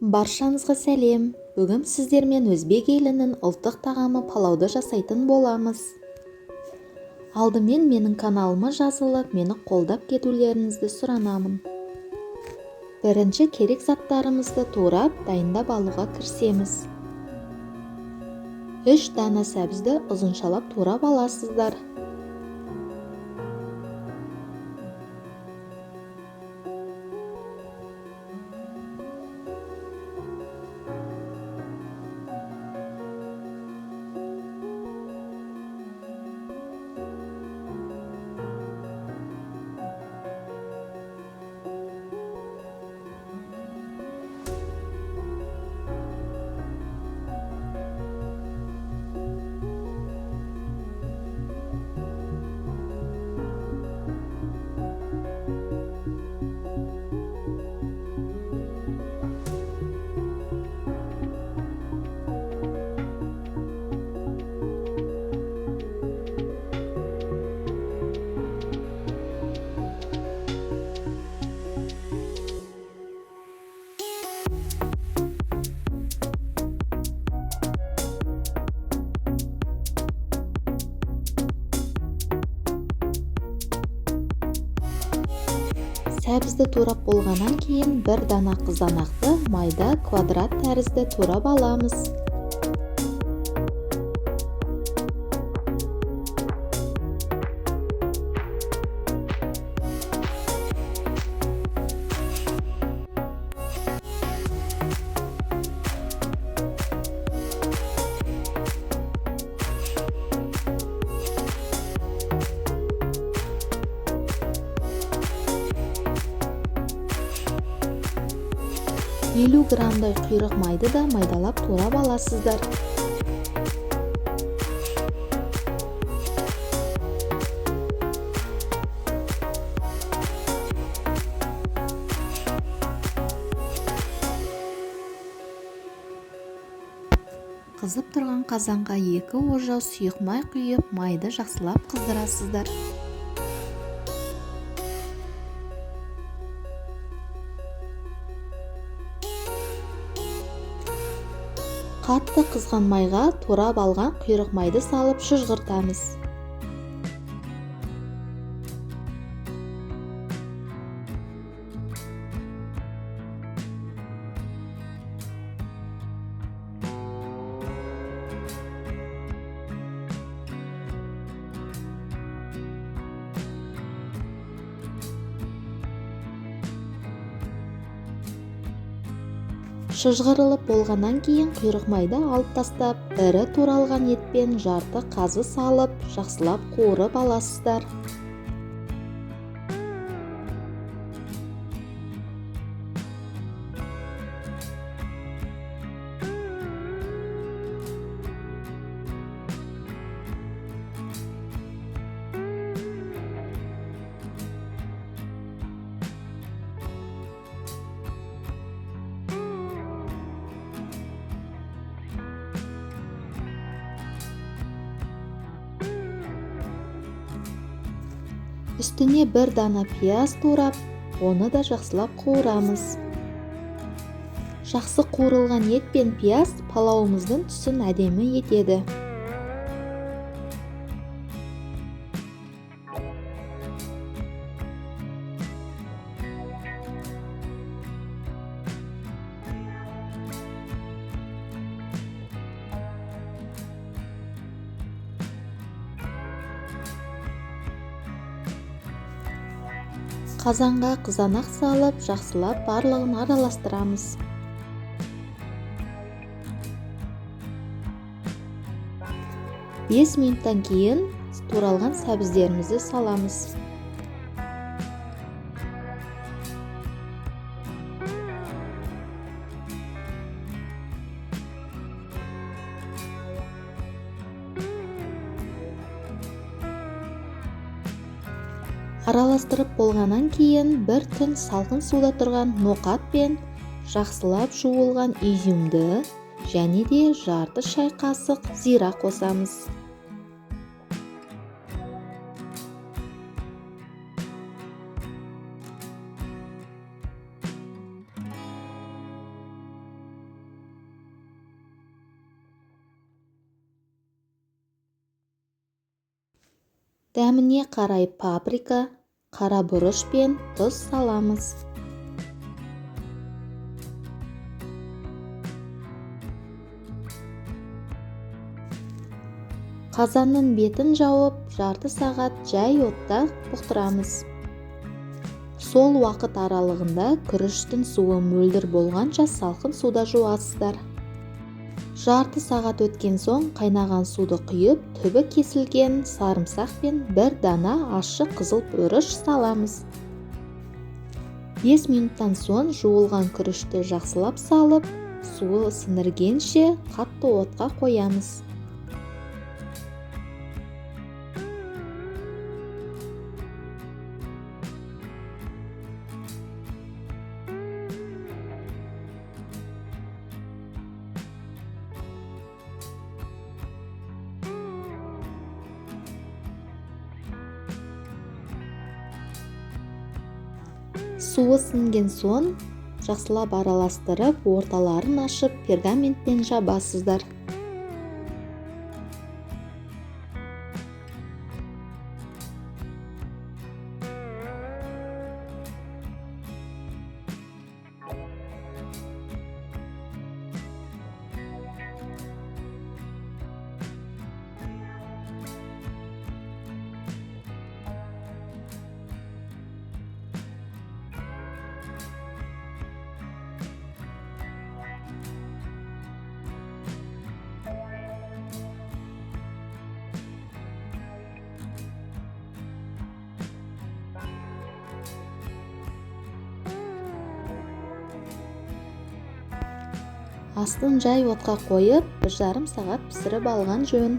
Баршаңызға сәлем. Бүгін сіздермен өзбек елінің ұлттық тағамы палауды жасайтын боламыз. Алдымен менің каналыма жазылып, мені қолдап кетулеріңізді сұранамын. Бірінші керек заттарымызды турап, дайындап алуға кірісеміз. 3 дана сәбізді ұзыншалап турап аласыздар. Сәбізді турап болғаннан кейін бір дана қызанақты майда квадрат тәрізді турап аламыз. Елу граммдай құйрық майды да майдалап турап аласыздар. Қызып тұрған қазанға 2 ожау сұйық май құйып, майды жақсылап қыздырасыздар. Қатты қызған майға турап алған құйрық майды салып шыжғыртамыз. Шыжғырылып болғаннан кейін құйрық майды алып тастап, ірі туралған етпен жарты қазы салып, жақсылап қуырып аласыздар. Үстіне бір дана пияз турап, оны да жақсылап қуырамыз. Жақсы қуырылған ет пен пияз палауымыздың түсін әдемі етеді. Қазанға қызанақ салып, жақсылап барлығын араластырамыз. Бес минуттан кейін туралған сәбіздерімізді саламыз. Араластырып болғаннан кейін бір түн салқын суда тұрған ноқат пен жақсылап жуылған изюмді және де жарты шай қасық зира қосамыз. Дәміне қарай паприка, қара бұрыш пен тұз саламыз. Қазанның бетін жауып, жарты сағат жай отта бұқтырамыз. Сол уақыт аралығында күріштің суы мөлдір болғанша салқын суда жуасыздар. Жарты сағат өткен соң қайнаған суды құйып, түбі кесілген сарымсақ пен бір дана ащы қызыл бұрыш саламыз. 5 минуттан соң жуылған күрішті жақсылап салып, суы сіңіргенше қатты отқа қоямыз. Суы сіңген соң жақсылап араластырып, орталарын ашып пергаментпен жабасыздар. Астын жай отқа қойып, 1,5 сағат пісіріп алған жөн.